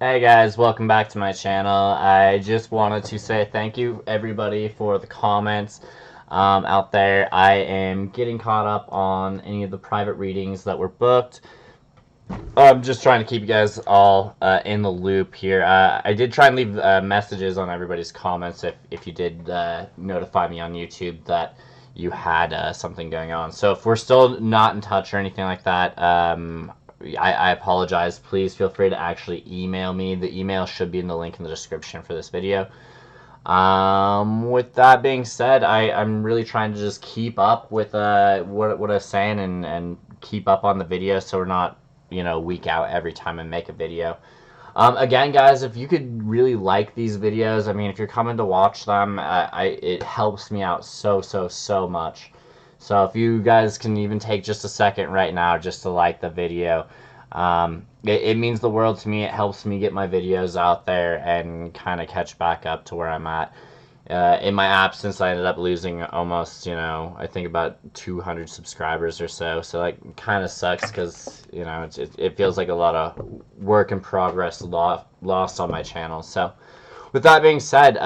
Hey guys, welcome back to my channel. I just wanted to say thank you everybody for the comments out there. I am getting caught up on any of the private readings that were booked. I'm just trying to keep you guys all in the loop here. I did try and leave messages on everybody's comments if you did notify me on YouTube that you had something going on. So if we're still not in touch or anything like that, I apologize. Please feel free to actually email me. The email should be in the link in the description for this video. With that being said, I'm really trying to just keep up with what I was saying and keep up on the video so we're not, week out every time I make a video. Again, guys, if you could really like these videos, I mean, if you're coming to watch them, it helps me out so much. So if you guys can even take just a second right now just to like the video, it means the world to me. It helps me get my videos out there and kind of catch back up to where I'm at. In my absence, I ended up losing almost, I think about 200 subscribers or so. So, like, kind of sucks because, it feels like a lot of work in progress lost on my channel. So, with that being said,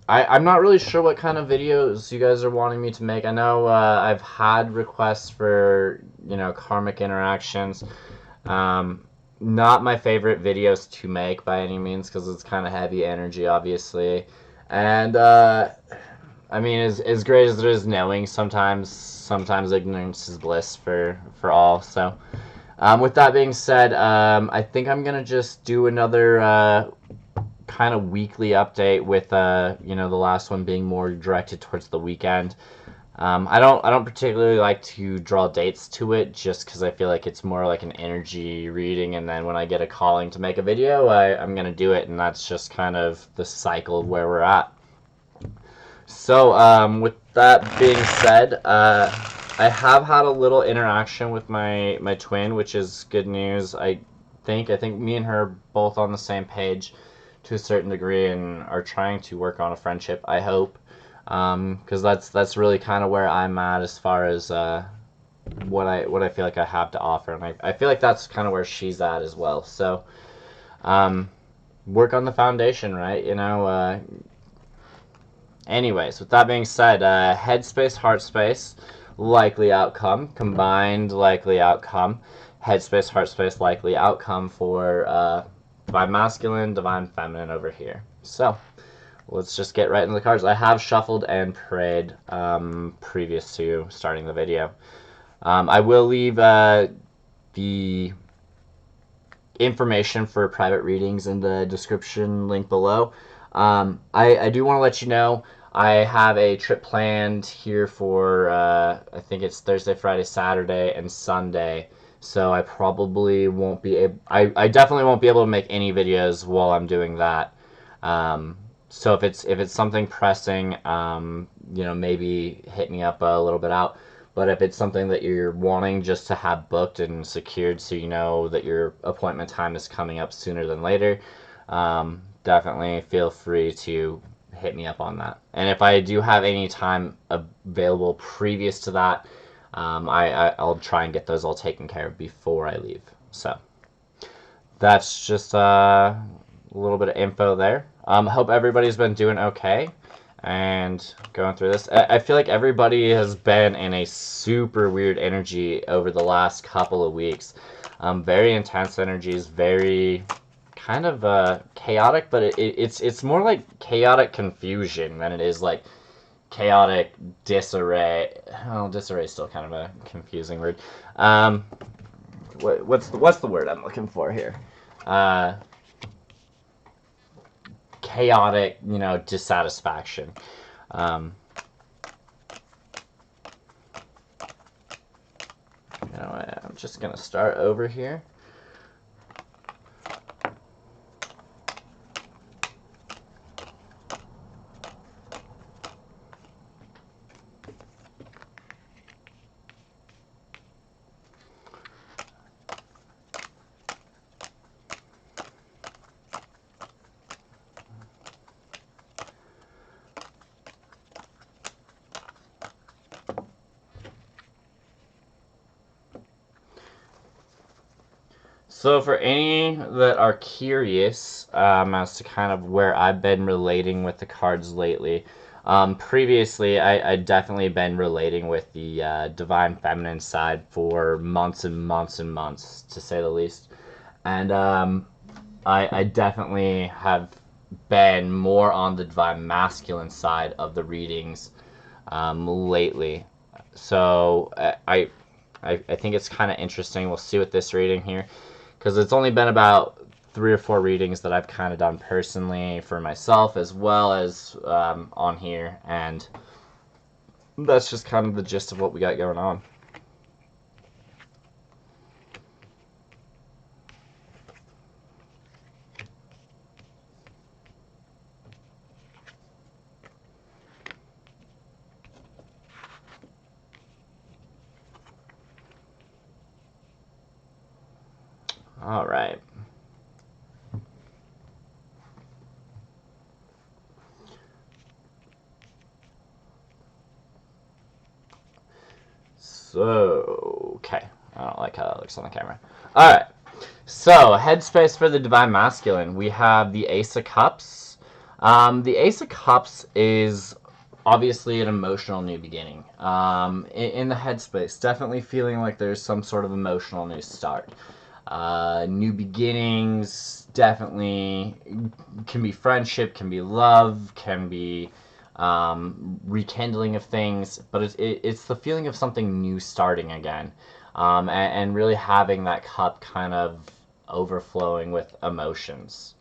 I'm not really sure what kind of videos you guys are wanting me to make. I know I've had requests for, karmic interactions. Not my favorite videos to make by any means because it's kind of heavy energy, obviously. And I mean, as great as it is knowing, sometimes ignorance is bliss for all. So, with that being said, I think I'm gonna just do another kind of weekly update with the last one being more directed towards the weekend. I don't particularly like to draw dates to it just because I feel like it's more like an energy reading, and then when I get a calling to make a video, I'm gonna do it, and that's just kind of the cycle of where we're at. So, with that being said, I have had a little interaction with my twin, which is good news. I think me and her are both on the same page to a certain degree and are trying to work on a friendship, I hope. Because that's really kind of where I'm at as far as what I feel like I have to offer, and I feel like that's kind of where she's at as well. So, um, work on the foundation, right? Anyways, with that being said, headspace, heart space, likely outcome, combined likely outcome, headspace, heart space, likely outcome for divine masculine, divine feminine over here. So, let's just get right into the cards. I have shuffled and prayed previous to starting the video. I will leave the information for private readings in the description link below. I do want to let you know I have a trip planned here for I think it's Thursday, Friday, Saturday, and Sunday. So I probably won't be able. I definitely won't be able to make any videos while I'm doing that. So if it's something pressing, maybe hit me up a little bit out. But if it's something that you're wanting just to have booked and secured so you know that your appointment time is coming up sooner than later, definitely feel free to hit me up on that. And if I do have any time available previous to that, I'll try and get those all taken care of before I leave. So that's just a little bit of info there. Hope everybody's been doing okay and going through this. I feel like everybody has been in a super weird energy over the last couple of weeks. Very intense energies, very kind of chaotic, but it's more like chaotic confusion than it is like chaotic disarray. Oh, disarray is still kind of a confusing word. What's the word I'm looking for here? Chaotic, dissatisfaction. Um, I'm just gonna start over here. So for any that are curious as to kind of where I've been relating with the cards lately, previously I definitely been relating with the Divine Feminine side for months and months and months, to say the least. And I definitely have been more on the Divine Masculine side of the readings lately. So I think it's kind of interesting. We'll see with this reading here, because it's only been about 3 or 4 readings that I've kind of done personally for myself as well as on here, and that's just kind of the gist of what we got going on. All right. So, okay. I don't like how that looks on the camera. All right. So, headspace for the Divine Masculine. We have the Ace of Cups. The Ace of Cups is obviously an emotional new beginning. In the headspace, definitely feeling like there's some sort of emotional new start. New beginnings definitely can be friendship, can be love, can be rekindling of things, but it's the feeling of something new starting again, and really having that cup kind of overflowing with emotions.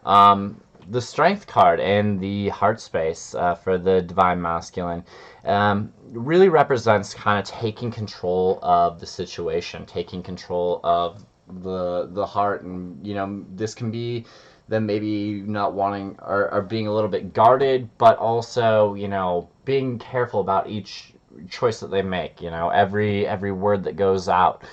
The Strength card and the Heart Space for the Divine Masculine really represents kind of taking control of the situation, taking control of the heart, and this can be them maybe not wanting or being a little bit guarded, but also being careful about each choice that they make. Every word that goes out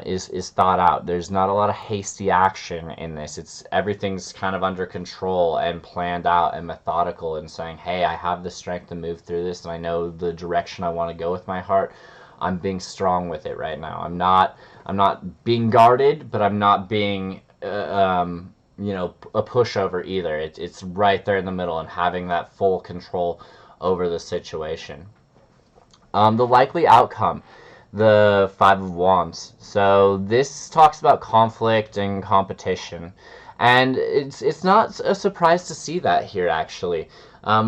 is thought out. There's not a lot of hasty action in this. It's everything's kind of under control and planned out and methodical, and saying, hey, I have the strength to move through this, and I know the direction I want to go with my heart. I'm being strong with it right now. I'm not being guarded, but I'm not being a pushover either. It's right there in the middle, and having that full control over the situation. The likely outcome, the Five of Wands. So this talks about conflict and competition, and it's not a surprise to see that here actually,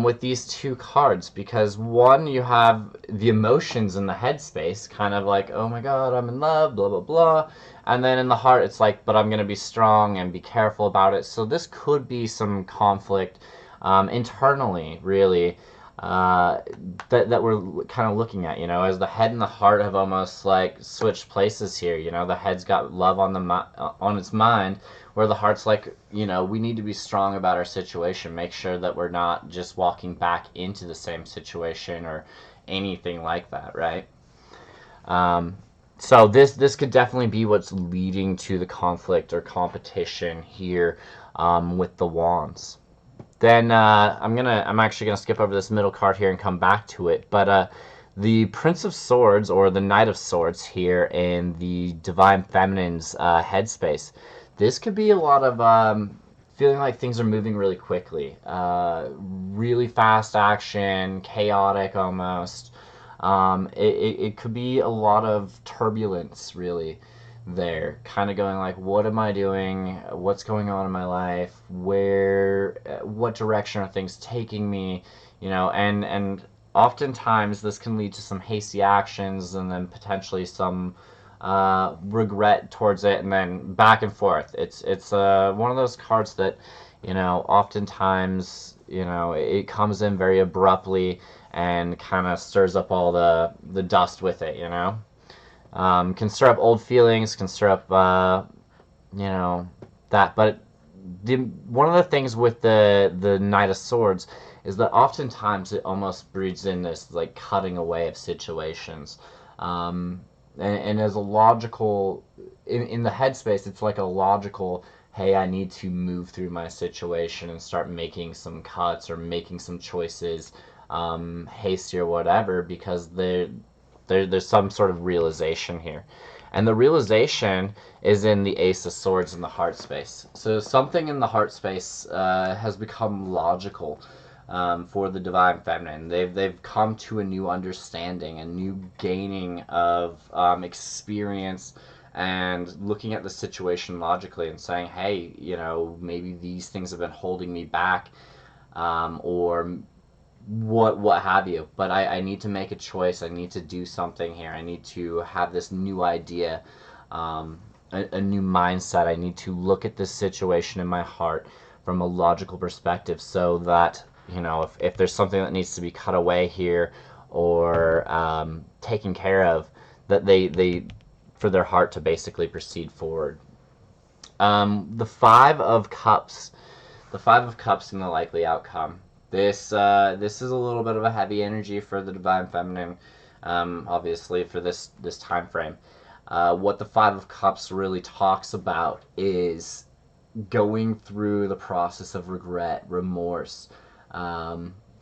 with these two cards, because one, you have the emotions in the headspace, kind of like, oh my god, I'm in love, blah blah blah, and then in the heart it's like, but I'm gonna be strong and be careful about it. So this could be some conflict internally, really, that we're kind of looking at, as the head and the heart have almost like switched places here. The head's got love on its mind, where the heart's like, we need to be strong about our situation, make sure that we're not just walking back into the same situation or anything like that, right? So this could definitely be what's leading to the conflict or competition here with the wands. Then I'm actually gonna skip over this middle card here and come back to it. But the Prince of Swords, or the Knight of Swords here in the Divine Feminine's headspace, this could be a lot of feeling like things are moving really quickly, really fast action, chaotic almost. It could be a lot of turbulence, really, there, kind of going like, what am I doing, what's going on in my life, what direction are things taking me, and oftentimes this can lead to some hasty actions, and then potentially some regret towards it, and then back and forth. It's one of those cards that, oftentimes, it comes in very abruptly and kind of stirs up all the dust with it. Can stir up old feelings, can stir up, that. But one of the things with the Knight of Swords is that oftentimes it almost breeds in this like cutting away of situations, and as a logical in the headspace, it's like a logical. Hey, I need to move through my situation and start making some cuts or making some choices, hasty or whatever, because there's some sort of realization here. And the realization is in the Ace of Swords in the heart space. So something in the heart space has become logical for the Divine Feminine. They've come to a new understanding, a new gaining of experience, and looking at the situation logically and saying, hey, you know, maybe these things have been holding me back, or what have you. But I need to make a choice. I need to do something here. I need to have this new idea, a new mindset. I need to look at this situation in my heart from a logical perspective, so that, you know, if there's something that needs to be cut away here, or taken care of, that they for their heart to basically proceed forward. The Five of Cups. The Five of Cups and the likely outcome. This is a little bit of a heavy energy for the Divine Feminine, obviously for this time frame. What the Five of Cups really talks about is going through the process of regret, remorse,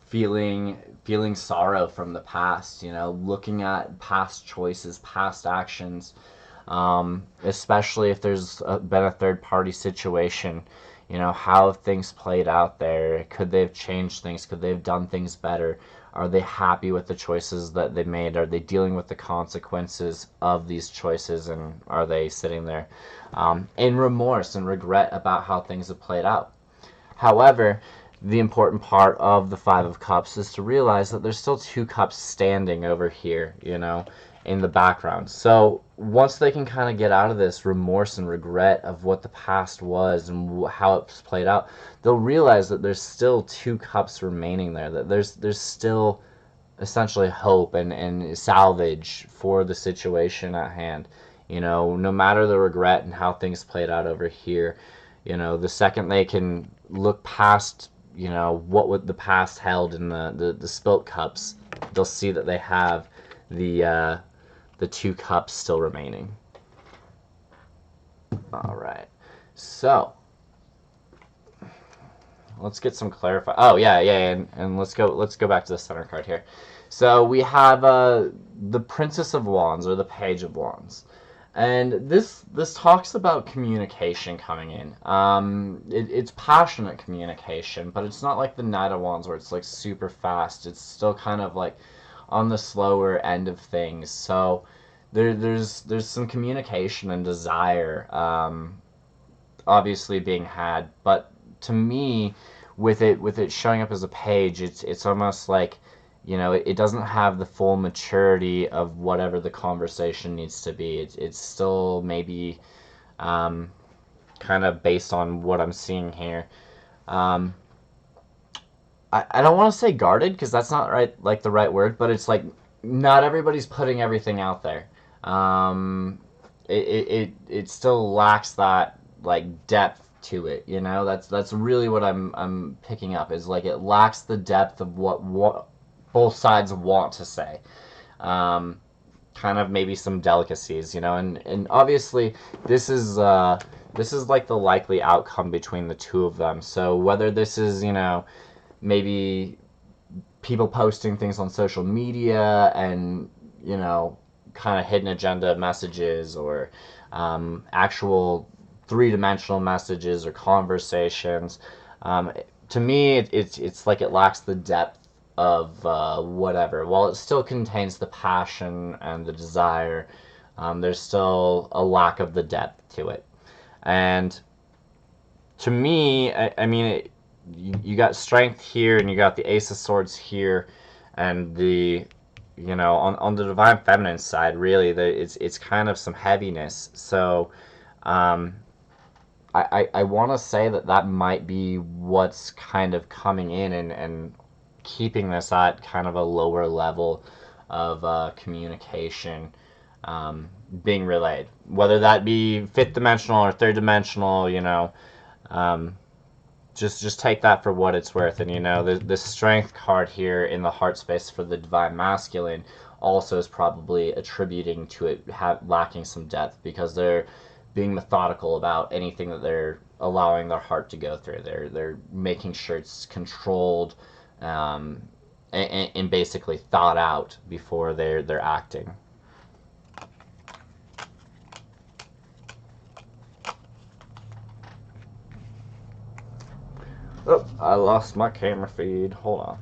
feeling sorrow from the past. You know, looking at past choices, past actions, especially if there's been a third party situation. You know, how have things played out there? Could they have changed things? Could they have done things better? Are they happy with the choices that they made? Are they dealing with the consequences of these choices? And are they sitting there in remorse and regret about how things have played out? However, the important part of the Five of Cups is to realize that there's still two cups standing over here, you know, in the background. So once they can kind of get out of this remorse and regret of what the past was and how it's played out, they'll realize that there's still two cups remaining there, that there's still essentially hope and salvage for the situation at hand. You know, no matter the regret and how things played out over here, you know, the second they can look past, you know, what would the past held in the spilt cups, they'll see that they have the two cups still remaining. All right, so let's get some clarify. Oh yeah, and let's go back to the center card here. So we have the Princess of Wands, or the Page of Wands. And this talks about communication coming in. It's passionate communication, but it's not like the Knight of Wands where it's like super fast. It's still kind of like on the slower end of things. So there's some communication and desire, obviously being had. But to me, with it showing up as a page, it's almost like, you know, it doesn't have the full maturity of whatever the conversation needs to be. It's still maybe kind of based on what I'm seeing here. I don't want to say guarded, because that's not right, like the right word, but it's like not everybody's putting everything out there. It still lacks that like depth to it. You know, that's really what I'm picking up, is like it lacks the depth of what both sides want to say. Kind of maybe some delicacies, you know, and obviously this is like the likely outcome between the two of them. So whether this is, you know, maybe people posting things on social media and, you know, kind of hidden agenda messages, or actual three-dimensional messages or conversations, to me it's like it lacks the depth of whatever. While it still contains the passion and the desire, there's still a lack of the depth to it. And to me, I mean, you got strength here, and you got the Ace of Swords here, and the, you know, on the Divine Feminine side, really, it's kind of some heaviness. So, I want to say that might be what's kind of coming in and keeping this at kind of a lower level of communication being relayed. Whether that be fifth dimensional or third dimensional, you know, just take that for what it's worth. And, you know, the strength card here in the heart space for the Divine Masculine also is probably attributing to it lacking some depth, because they're being methodical about anything that they're allowing their heart to go through. They're making sure it's controlled, and basically thought out before they're acting. Oh, I lost my camera feed. Hold on.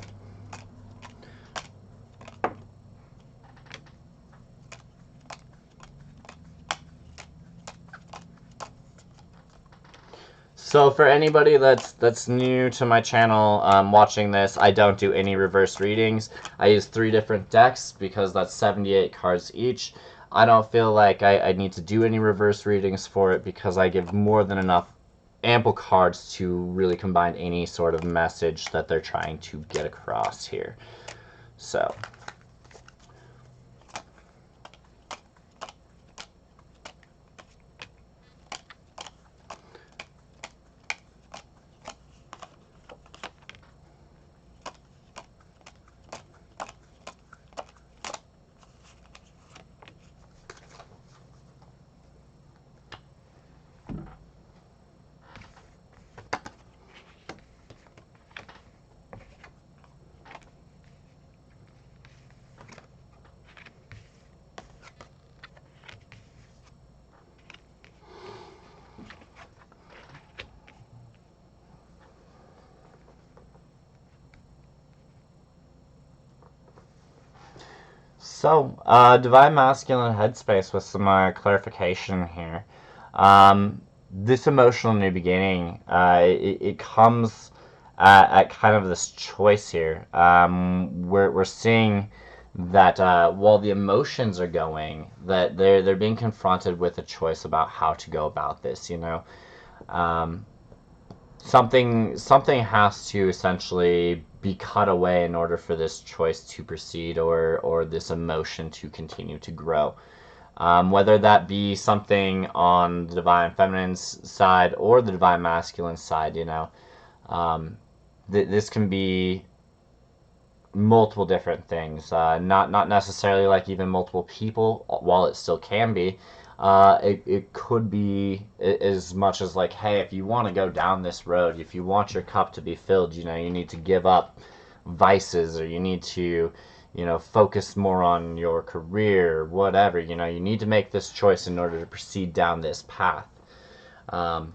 So for anybody that's new to my channel watching this, I don't do any reverse readings. I use 3 different decks because that's 78 cards each. I don't feel like I need to do any reverse readings for it because I give more than enough ample cards to really combine any sort of message that they're trying to get across here. So Divine Masculine Headspace with some clarification here. This emotional new beginning, it comes at kind of this choice here. We're seeing that while the emotions are going, that they're being confronted with a choice about how to go about this. Um, something has to essentially be cut away in order for this choice to proceed, or this emotion to continue to grow. Whether that be something on the divine feminine's side or the divine masculine side, this can be multiple different things. Not necessarily like even multiple people, while it still can be. It could be as much as like, hey, if you want to go down this road, if you want your cup to be filled, you need to give up vices, or you need to, focus more on your career, whatever. You need to make this choice in order to proceed down this path. Um,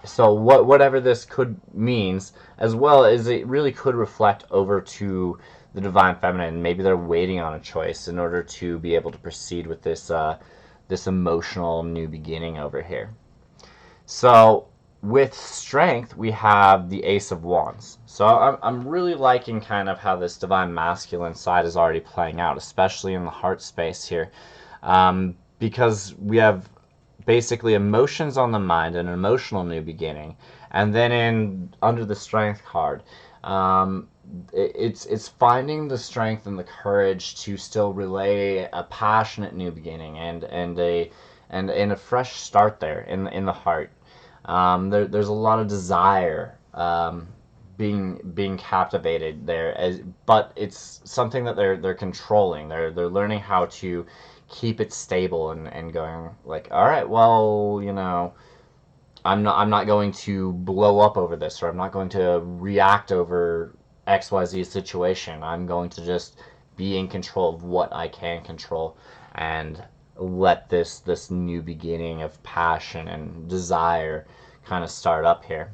so whatever this could means, as well as it really could reflect over to the divine feminine. Maybe they're waiting on a choice in order to be able to proceed with this emotional new beginning over here. So with strength, we have the Ace of Wands. So I'm really liking kind of how this divine masculine side is already playing out, especially in the heart space here, because we have basically emotions on the mind, an emotional new beginning, and then in under the strength card, um, it's finding the strength and the courage to still relay a passionate new beginning, and a fresh start there in the heart. There's a lot of desire being captivated there, but it's something that they're controlling. They're learning how to keep it stable, and going like, all right, well, I'm not going to blow up over this, or I'm not going to react over XYZ situation. I'm going to just be in control of what I can control, and let this new beginning of passion and desire kind of start up here.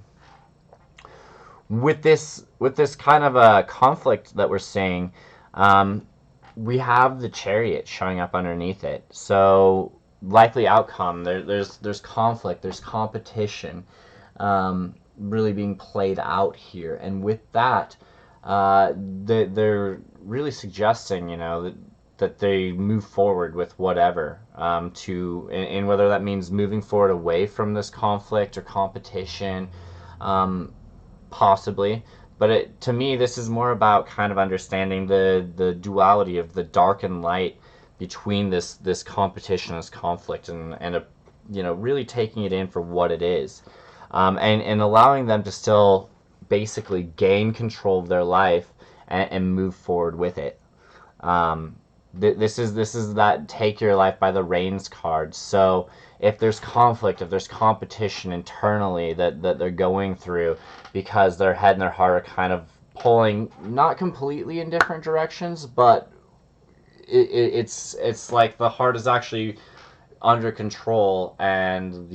With this kind of a conflict that we're seeing, we have the Chariot showing up underneath it. So likely outcome, there's conflict, there's competition, really being played out here, and with that, they're really suggesting, that they move forward with whatever, and whether that means moving forward away from this conflict or competition, um, possibly. But to me, this is more about kind of understanding the duality of the dark and light between this competition, this conflict, and really taking it in for what it is, and allowing them to still basically gain control of their life, and move forward with it. Um, this is that take your life by the reins card. So if there's conflict, if there's competition internally that they're going through, because their head and their heart are kind of pulling not completely in different directions, but it's like the heart is actually under control, and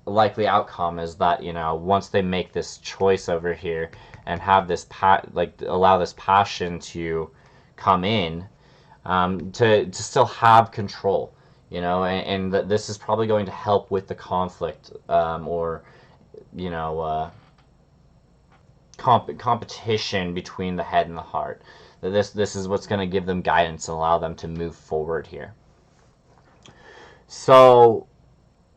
likely outcome is that, once they make this choice over here and have this allow this passion to come in, to still have control, and that this is probably going to help with the conflict, or you know competition between the head and the heart. That this is what's going to give them guidance and allow them to move forward here. So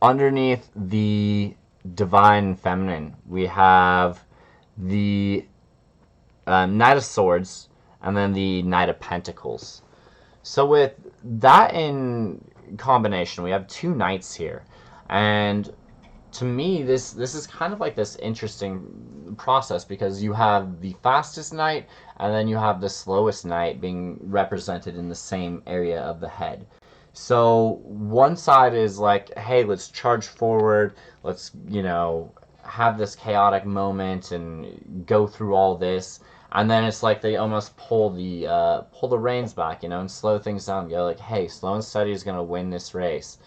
underneath the divine feminine, we have the Knight of Swords and then the Knight of Pentacles. So with that in combination, we have two knights here, and to me, this is kind of like this interesting process, because you have the fastest knight and then you have the slowest knight being represented in the same area of the head. So one side is like, hey, let's charge forward, let's, have this chaotic moment and go through all this. And then it's like they almost pull the reins back, and slow things down. Go like, hey, slow and steady is gonna win this race.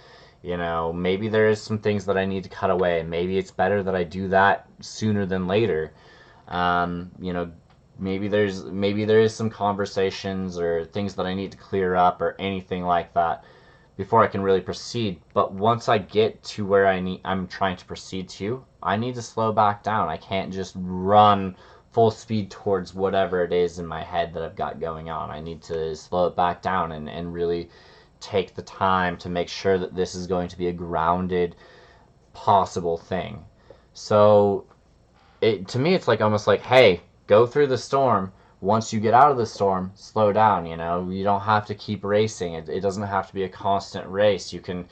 Maybe there is some things that I need to cut away. Maybe it's better that I do that sooner than later. Maybe there is some conversations or things that I need to clear up or anything like that before I can really proceed. But once I get to where I'm trying to proceed to, I need to slow back down. I can't just run full speed towards whatever it is in my head that I've got going on. I need to slow it back down and really take the time to make sure that this is going to be a grounded, possible thing. So to me, it's like almost like, hey, go through the storm. Once you get out of the storm, slow down. You don't have to keep racing. It doesn't have to be a constant race. You can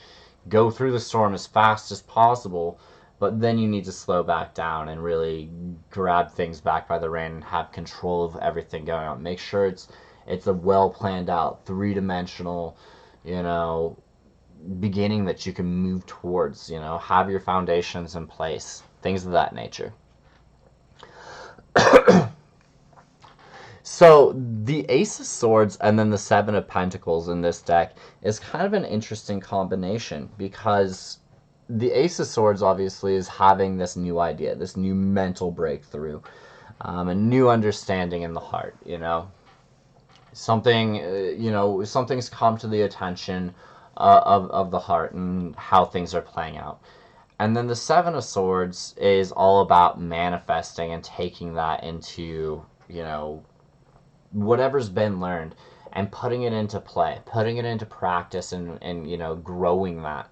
go through the storm as fast as possible, but then you need to slow back down and really grab things back by the rein and have control of everything going on. Make sure it's a well planned out, three-dimensional, beginning that you can move towards. Have your foundations in place, things of that nature. So the Ace of Swords and then the Seven of Pentacles in this deck is kind of an interesting combination, because the Ace of Swords obviously is having this new idea, this new mental breakthrough, a new understanding in the heart. Something's come to the attention of the heart and how things are playing out. And then the Seven of Swords is all about manifesting and taking that into, whatever's been learned and putting it into play, putting it into practice, and growing that,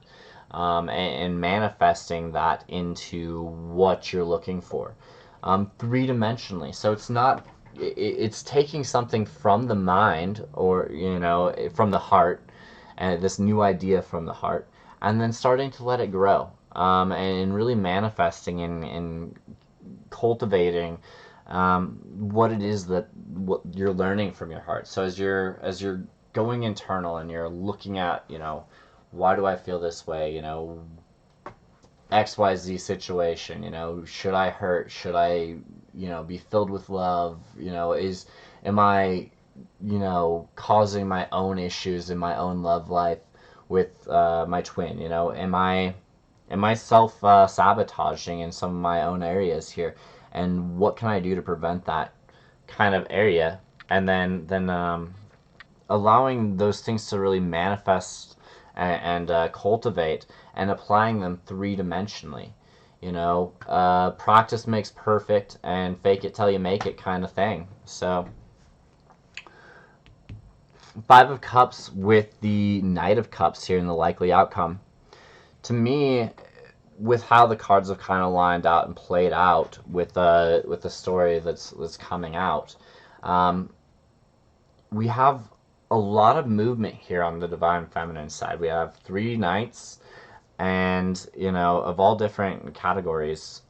and manifesting that into what you're looking for, three-dimensionally. So it's taking something from the mind, or from the heart, and this new idea from the heart, and then starting to let it grow, and really manifesting and cultivating what it is what you're learning from your heart. So as you're going internal and you're looking at, why do I feel this way? XYZ situation. Should I hurt? Should I, be filled with love? Am I, causing my own issues in my own love life with my twin? Am I self sabotaging in some of my own areas here? And what can I do to prevent that kind of area? And then allowing those things to really manifest and cultivate, and applying them three-dimensionally. Practice makes perfect, and fake it till you make it kind of thing. So Five of Cups with the Knight of Cups here in the likely outcome. To me, with how the cards have kind of lined out and played out with the story that's coming out, we have a lot of movement here on the Divine Feminine side. We have three knights, and of all different categories,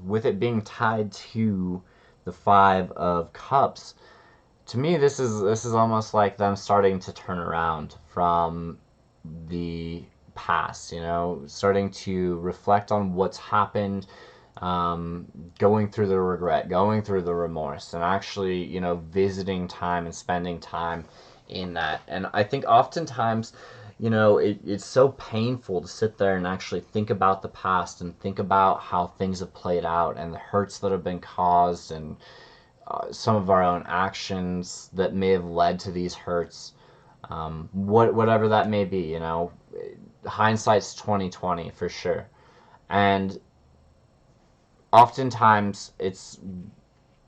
with it being tied to the Five of Cups. To me, this is almost like them starting to turn around from the past, starting to reflect on what's happened, going through the regret, going through the remorse, and actually, visiting time and spending time in that. And I think oftentimes, you know, it's so painful to sit there and actually think about the past and think about how things have played out and the hurts that have been caused and some of our own actions that may have led to these hurts. Whatever that may be, you know, hindsight's 2020 for sure. And oftentimes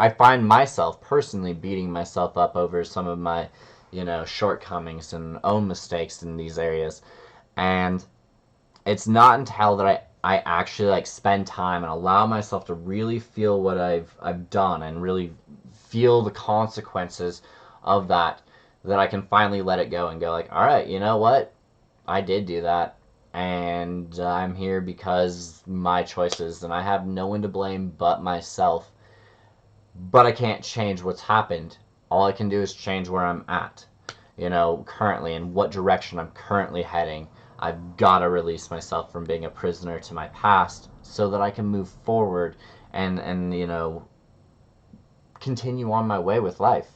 I find myself personally beating myself up over some of my, you know, shortcomings and own mistakes in these areas. And it's not until that I actually like spend time and allow myself to really feel what I've done and really feel the consequences of that that I can finally let it go and go like, all right, you know what? I did do that, and I'm here because my choices, and I have no one to blame but myself. But I can't change what's happened. All I can do is change where I'm at, you know, currently, and what direction I'm currently heading. I've got to release myself from being a prisoner to my past so that I can move forward and you know, continue on my way with life.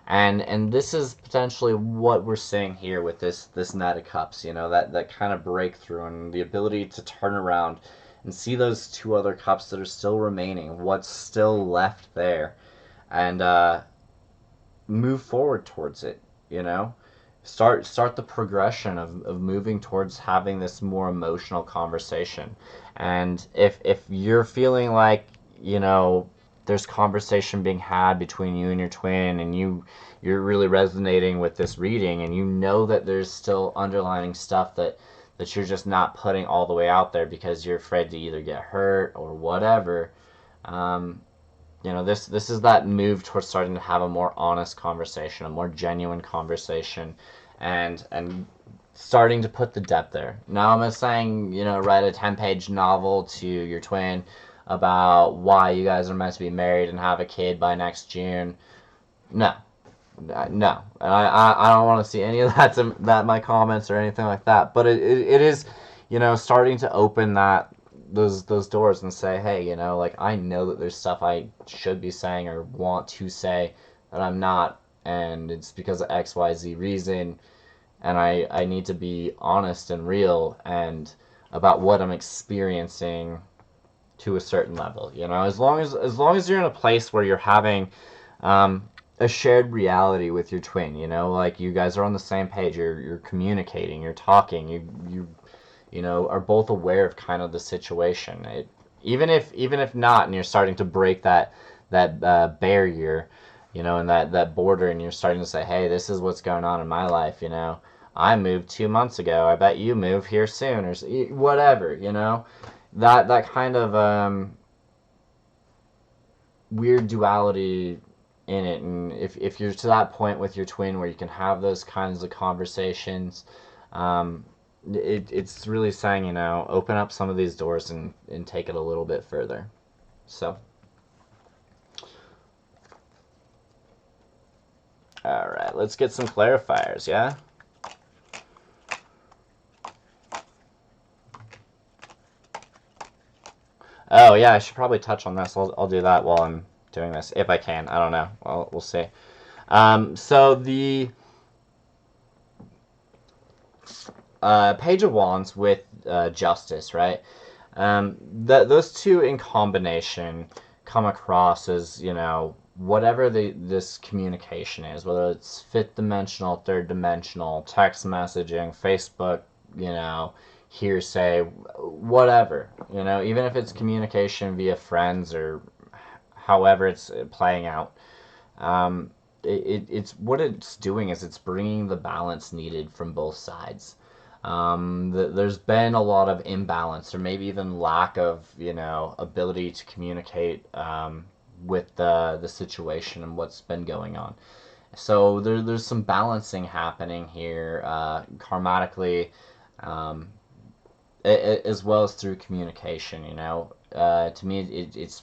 And this is potentially what we're seeing here with this Knight of Cups, you know, that kind of breakthrough and the ability to turn around and see those two other cups that are still remaining, what's still left there, and move forward towards it, you know. Start the progression of moving towards having this more emotional conversation. And if you're feeling like, you know, there's conversation being had between you and your twin, and you're really resonating with this reading, and you know that there's still underlying stuff that you're just not putting all the way out there because you're afraid to either get hurt or whatever. um, you know, this is that move towards starting to have a more honest conversation, a more genuine conversation, and starting to put the depth there. Now, I'm not saying, you know, write a 10-page novel to your twin about why you guys are meant to be married and have a kid by next June. No, no, I don't want to see any of that my comments or anything like that. But it is, you know, starting to open those doors and say, hey, you know, like, I know that there's stuff I should be saying or want to say that I'm not, and it's because of XYZ reason, and I need to be honest and real and about what I'm experiencing to a certain level. You know, as long as you're in a place where you're having um, a shared reality with your twin, you know, like you guys are on the same page, you're communicating, you're talking, you know, are both aware of kind of the situation. Even if not, and you're starting to break that barrier, you know, and that border, and you're starting to say, hey, this is what's going on in my life, you know. I moved 2 months ago. I bet you move here soon, or whatever, you know. That kind of weird duality in it, and if you're to that point with your twin where you can have those kinds of conversations, um, it's really saying, you know, open up some of these doors and take it a little bit further. So, all right, let's get some clarifiers, yeah? Oh, yeah, I should probably touch on this. I'll do that while I'm doing this, if I can. I don't know. We'll see. So the Page of Wands with Justice, right? Those two in combination come across as, you know, whatever this communication is, whether it's fifth dimensional, third dimensional, text messaging, Facebook, you know, hearsay, whatever, you know, even if it's communication via friends or however it's playing out. It's what it's doing is it's bringing the balance needed from both sides. There's been a lot of imbalance or maybe even lack of, you know, ability to communicate with the situation and what's been going on. So there's some balancing happening here karmatically, um, as well as through communication. You know, to me, it's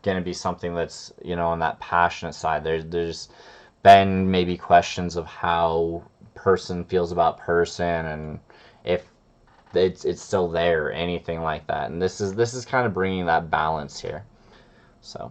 going to be something that's, you know, on that passionate side. There's been maybe questions of how person feels about person and if it's still there or anything like that. And this is kind of bringing that balance here. So.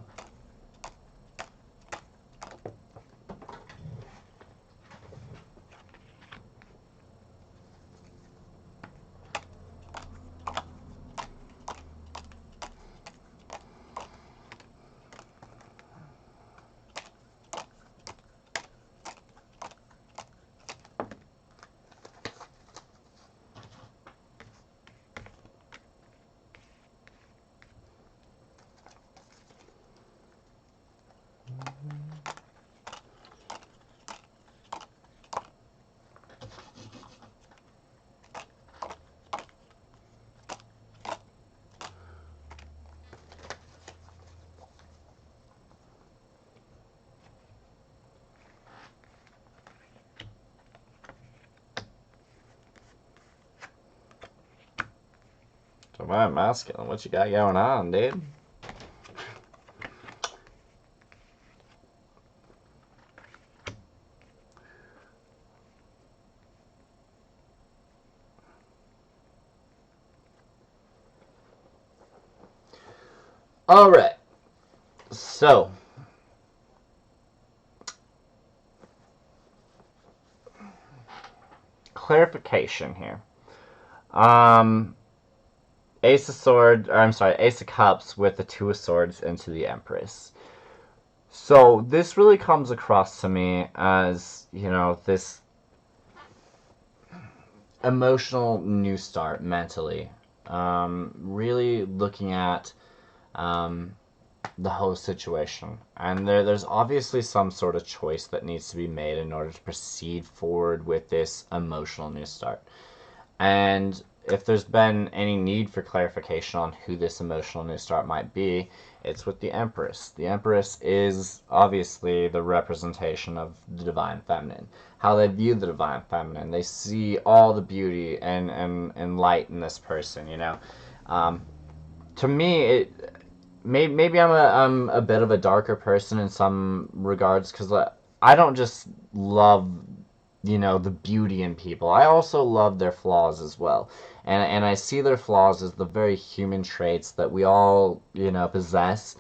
Divine masculine, what you got going on, dude? All right. So, clarification here. Ace of Swords, or I'm sorry, Ace of Cups with the Two of Swords into the Empress. So this really comes across to me as, this emotional new start mentally. Really looking at the whole situation. And there's obviously some sort of choice that needs to be made in order to proceed forward with this emotional new start. And if there's been any need for clarification on who this emotional new start might be, it's with the Empress. The Empress is obviously the representation of the Divine Feminine. How they view the Divine Feminine. They see all the beauty and light in this person, to me, maybe I'm a bit of a darker person in some regards, because I don't just love the beauty in people. I also love their flaws as well. And I see their flaws as the very human traits that we all, possess.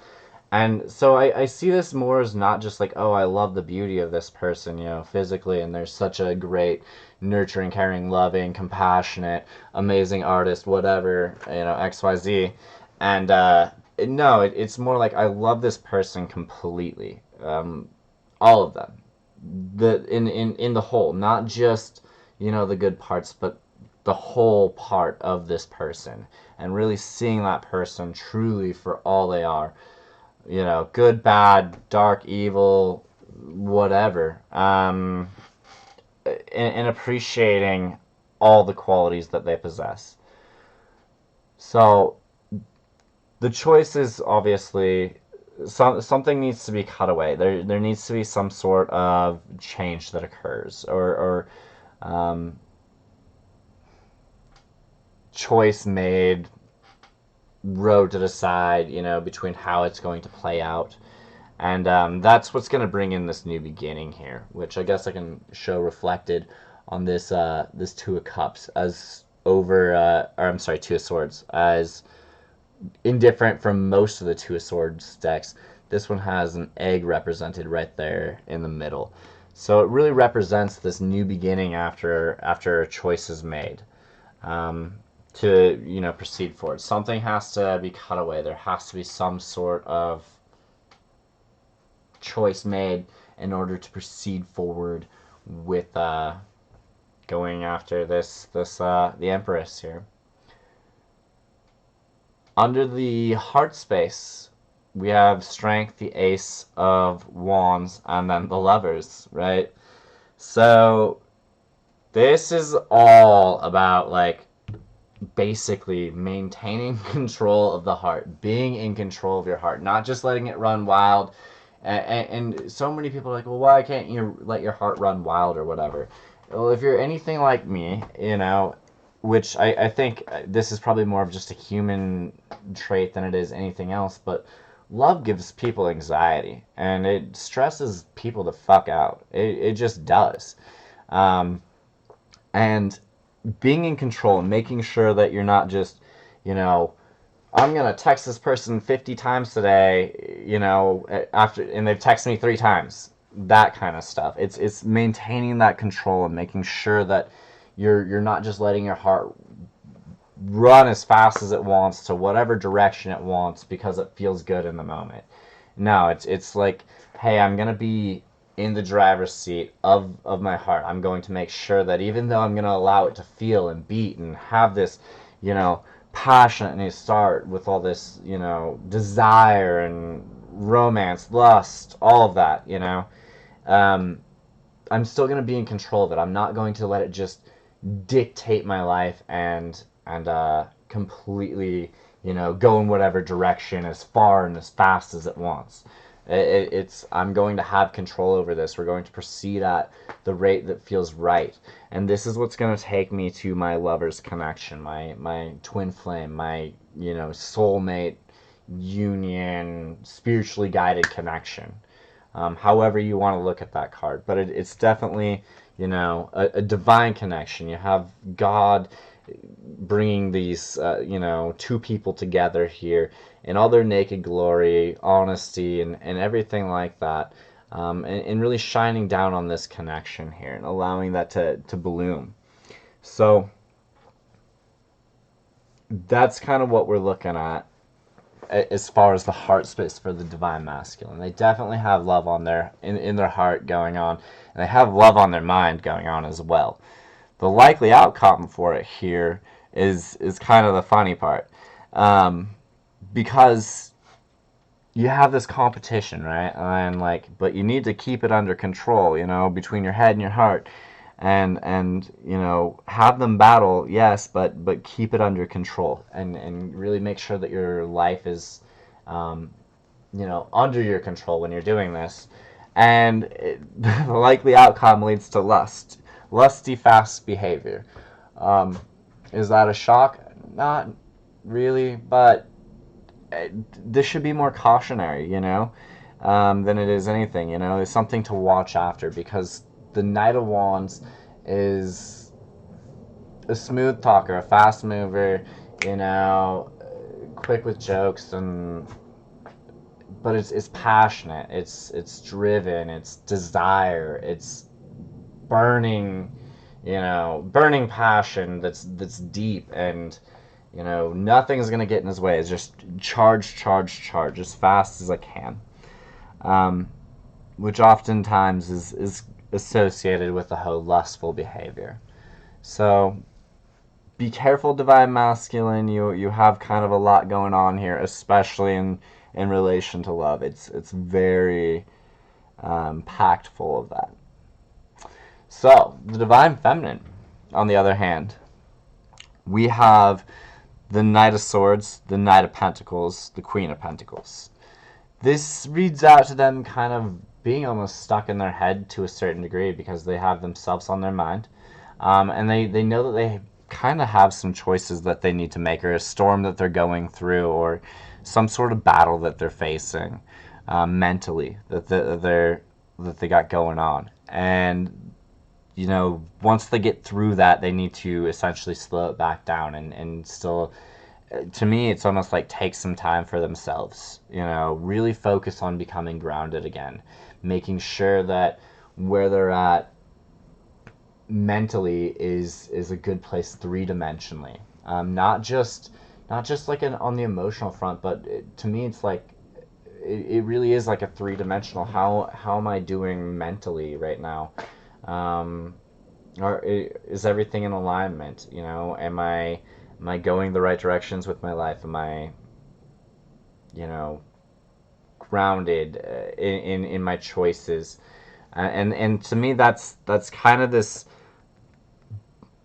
And so I see this more as not just like, oh, I love the beauty of this person, physically, and they're such a great, nurturing, caring, loving, compassionate, amazing artist, whatever, XYZ. And no, it's more like I love this person completely. All of them, in the whole, not just the good parts, but the whole part of this person, and really seeing that person truly for all they are, good, bad, dark, evil, whatever, and appreciating all the qualities that they possess. So the choice is obviously something needs to be cut away. There needs to be some sort of change that occurs, or choice made, road to decide, between how it's going to play out. And that's what's going to bring in this new beginning here, which I guess I can show reflected on this this Two of Cups as Two of Swords, as indifferent from most of the Two of Swords decks. This one has an egg represented right there in the middle. So it really represents this new beginning after a choice is made. To proceed forward. Something has to be cut away. There has to be some sort of choice made in order to proceed forward with going after the Empress here. Under the heart space, we have Strength, the Ace of Wands, and then the Lovers, right? So this is all about, like, basically maintaining control of the heart, being in control of your heart, not just letting it run wild. And so many people are like, well, why can't you let your heart run wild or whatever? Well, if you're anything like me, which I think this is probably more of just a human trait than it is anything else, but love gives people anxiety, and it stresses people the fuck out. It just does. And being in control and making sure that you're not just, I'm going to text this person 50 times today, and they've texted me 3 times. That kind of stuff. It's maintaining that control and making sure that you're not just letting your heart run as fast as it wants to whatever direction it wants because it feels good in the moment. No, it's like, hey, I'm going to be in the driver's seat of my heart. I'm going to make sure that even though I'm going to allow it to feel and beat and have this, passionate new start with all this, desire and romance, lust, all of that, I'm still going to be in control of it. I'm not going to let it just dictate my life and completely, go in whatever direction as far and as fast as it wants. I'm going to have control over this. We're going to proceed at the rate that feels right. And this is what's going to take me to my lover's connection, my twin flame, my, soulmate, union, spiritually guided connection. However you want to look at that card. But it's definitely, a divine connection. You have God bringing these, two people together here in all their naked glory, honesty, and everything like that. And really shining down on this connection here and allowing that to bloom. So that's kind of what we're looking at as far as the heart space for the divine masculine. They definitely have love on in their heart going on, and they have love on their mind going on as well. The likely outcome for it here is kind of the funny part, because you have this competition, right? And but you need to keep it under control, between your head and your heart, and have them battle, yes, but keep it under control, and really make sure that your life is, under your control when you're doing this. And the likely outcome leads to lusty, fast behavior. Is that a shock? Not really, but this should be more cautionary, than it is anything. It's something to watch after, because the Knight of Wands is a smooth talker, a fast mover, quick with jokes, but it's passionate, it's driven, it's desire, it's burning, burning passion that's deep, and nothing's gonna get in his way. It's just charge as fast as I can, which oftentimes is associated with the whole lustful behavior. So be careful, divine masculine. You have kind of a lot going on here, especially in relation to love. It's very packed full of that. So the divine feminine, on the other hand, we have the Knight of Swords, the Knight of Pentacles, the Queen of Pentacles. This reads out to them kind of being almost stuck in their head to a certain degree, because they have themselves on their mind, and they know that they kind of have some choices that they need to make, or a storm that they're going through, or some sort of battle that they're facing, mentally, that they got going on. And once they get through that, they need to essentially slow it back down, and still, to me, it's almost like take some time for themselves. Really focus on becoming grounded again, making sure that where they're at mentally is a good place three-dimensionally. Not just like on the emotional front, but to me, it's like it really is like a three-dimensional. How am I doing mentally right now? Or is everything in alignment? Am I going the right directions with my life? Am I, grounded in my choices? And to me, that's kind of this,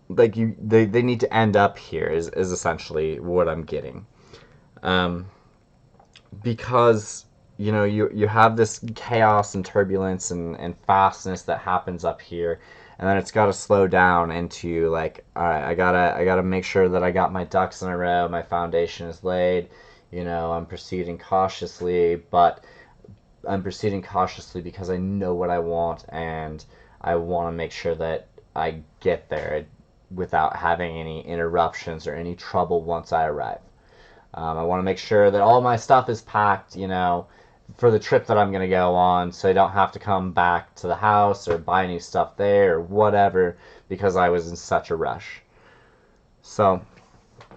like, they need to end up here is essentially what I'm getting, because you have this chaos and turbulence and fastness that happens up here, and then it's got to slow down into, like, all right, I gotta make sure that I got my ducks in a row, my foundation is laid, I'm proceeding cautiously, but I'm proceeding cautiously because I know what I want, and I want to make sure that I get there without having any interruptions or any trouble once I arrive. I want to make sure that all my stuff is packed, for the trip that I'm going to go on, so I don't have to come back to the house or buy new stuff there or whatever, because I was in such a rush. So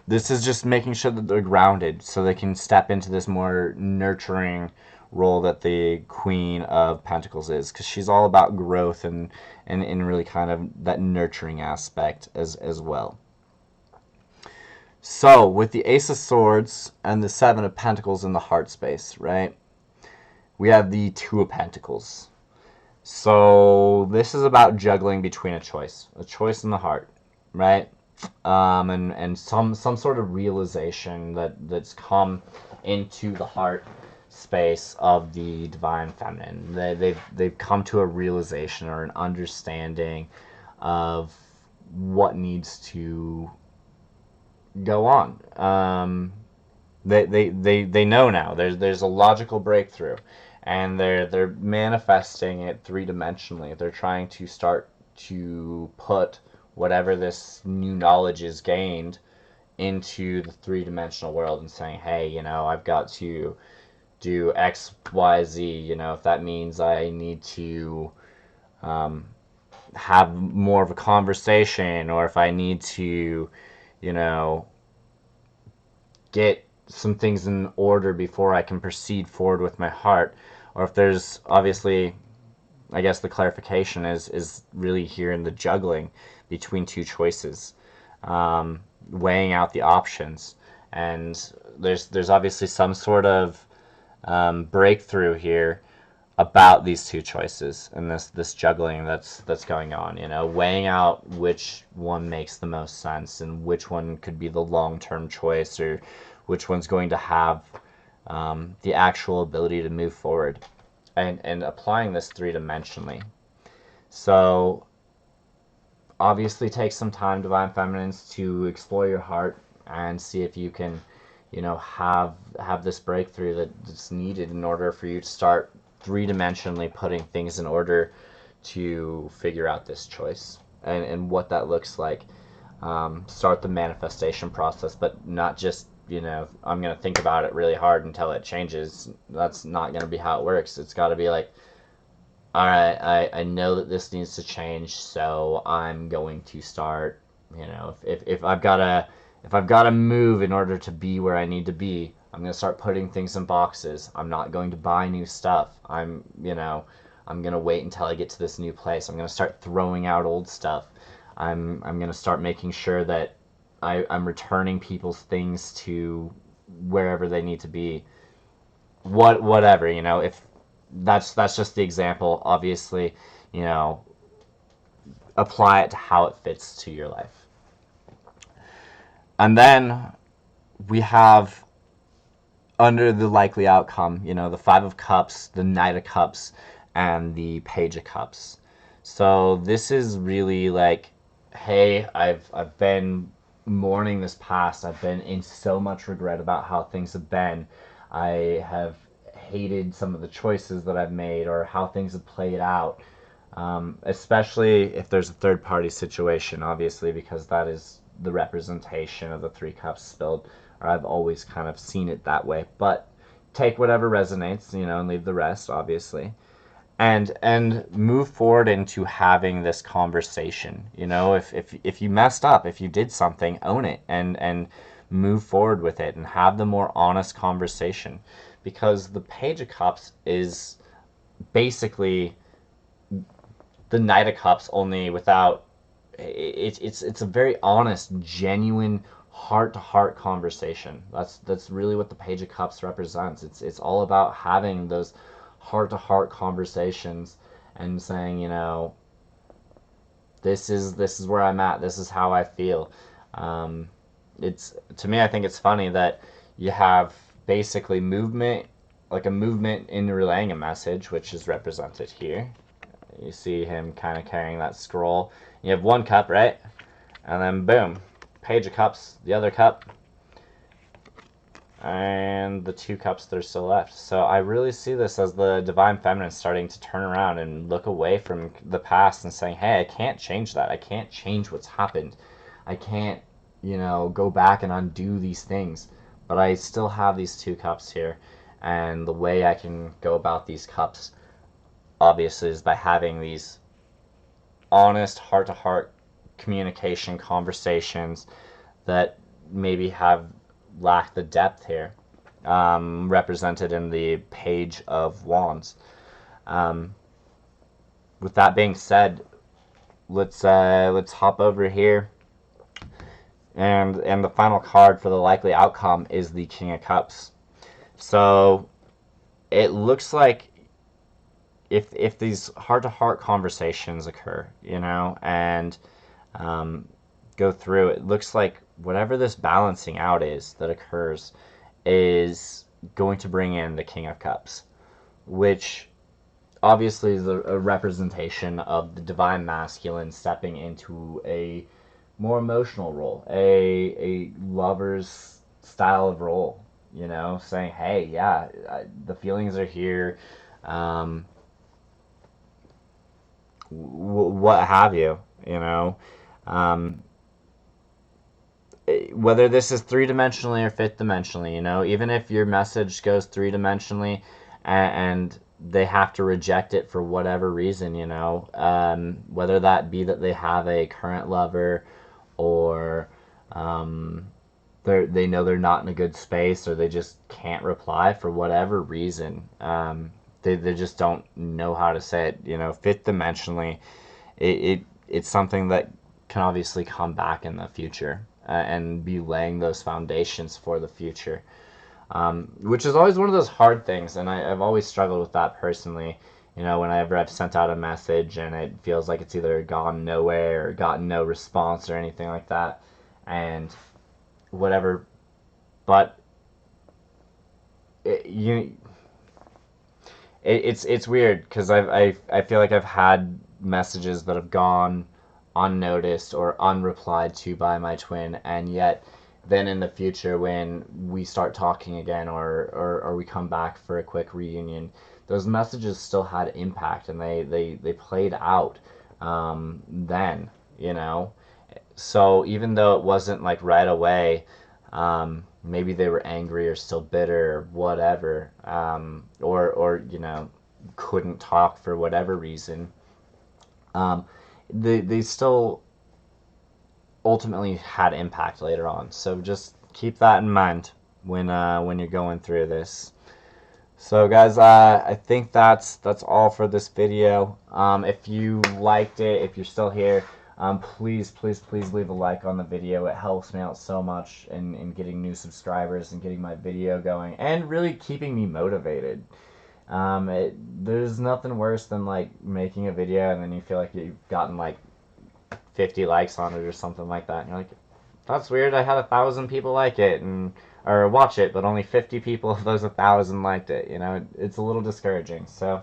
this is just making sure that they're grounded so they can step into this more nurturing role that the Queen of Pentacles is, because she's all about growth and really kind of that nurturing aspect as well. So with the Ace of Swords and the Seven of Pentacles in the heart space, right, we have the Two of Pentacles. So this is about juggling between a choice in the heart, right? And some sort of realization that's come into the heart space of the divine feminine. They've come to a realization or an understanding of what needs to go on. They know now. There's a logical breakthrough, and they're manifesting it three-dimensionally. They're trying to start to put whatever this new knowledge is gained into the three-dimensional world and saying, hey, I've got to do X, Y, Z. If that means I need to have more of a conversation, or if I need to, get some things in order before I can proceed forward with my heart, or if there's obviously, I guess the clarification is really here in the juggling between two choices, weighing out the options, and there's obviously some sort of breakthrough here about these two choices and this juggling that's going on, weighing out which one makes the most sense and which one could be the long-term choice, or which one's going to have the actual ability to move forward, and applying this three-dimensionally. So obviously take some time, divine feminines, to explore your heart and see if you can have this breakthrough that's needed in order for you to start three-dimensionally putting things in order to figure out this choice and what that looks like. Start the manifestation process, but not just, I'm going to think about it really hard until it changes. That's not going to be how it works. It's got to be like, all right, I know that this needs to change, so I'm going to start, if I've got to move in order to be where I need to be, I'm going to start putting things in boxes. I'm not going to buy new stuff. I'm going to wait until I get to this new place. I'm going to start throwing out old stuff. I'm going to start making sure that I'm returning people's things to wherever they need to be. Whatever, if that's just the example. Obviously, apply it to how it fits to your life. And then we have, under the likely outcome, the Five of Cups, the Knight of Cups, and the Page of Cups. So this is really like, hey, I've been mourning this past. I've been in so much regret about how things have been. I have hated some of the choices that I've made or how things have played out, especially if there's a third-party situation, obviously, because that is the representation of the Three Cups spilled, or I've always kind of seen it that way. But take whatever resonates, and leave the rest, obviously. And move forward into having this conversation. If you messed up, if you did something, own it and move forward with it and have the more honest conversation. Because the Page of Cups is basically the Knight of Cups, only without it's a very honest, genuine, heart-to-heart conversation. That's really what the Page of Cups represents. It's all about having those heart-to-heart conversations and saying, this is where I'm at. This is how I feel. It's, to me, I think it's funny that you have basically movement, like a movement in relaying a message, which is represented here. You see him kind of carrying that scroll. You have one cup, right? And then boom, Page of Cups, the other cup, and the two cups that are still left. So I really see this as the divine feminine starting to turn around and look away from the past and saying, hey, I can't change that. I can't change what's happened. I can't, go back and undo these things. But I still have these two cups here. And the way I can go about these cups, obviously, is by having these honest, heart-to-heart communication conversations that maybe have lacked the depth here, represented in the Page of Wands. With that being said, let's hop over here, and the final card for the likely outcome is the King of Cups. So it looks like if these heart-to-heart conversations occur, and go through, it looks like whatever this balancing out is that occurs is going to bring in the King of Cups, which obviously is a representation of the divine masculine stepping into a more emotional role, a lover's style of role. You know, saying, "Hey, yeah, the feelings are here, um, what have you." You know, um, whether this is three dimensionally or fifth dimensionally, you know, even if your message goes three dimensionally and they have to reject it for whatever reason, you know, whether that be that they have a current lover or um, they know they're not in a good space or they just can't reply for whatever reason. They just don't know how to say it, you know, fifth dimensionally. It's something that can obviously come back in the future and be laying those foundations for the future, which is always one of those hard things. And I've always struggled with that personally. You know, whenever I've sent out a message and it feels like it's either gone nowhere or gotten no response or anything like that, and whatever. But it, you, it's weird because I feel like I've had messages that have gone unnoticed or unreplied to by my twin, and yet then in the future when we start talking again or we come back for a quick reunion, those messages still had impact and they played out then, you know. So even though it wasn't like right away, maybe they were angry or still bitter or whatever, or you know, couldn't talk for whatever reason. Um, they still ultimately had impact later on. So just keep that in mind when you're going through this. So guys, I think that's all for this video. If you liked it, if you're still here, please leave a like on the video. It helps me out so much in getting new subscribers and getting my video going and really keeping me motivated. There's nothing worse than like making a video and then you feel like you've gotten like 50 likes on it or something like that. And you're like, that's weird. I had 1,000 people like it and or watch it, but only 50 people of those 1,000 liked it. You know, it's a little discouraging. So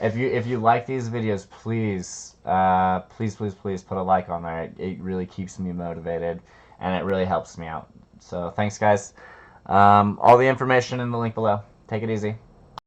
if you like these videos, please put a like on there. It really keeps me motivated and it really helps me out. So thanks, guys. All the information in the link below. Take it easy.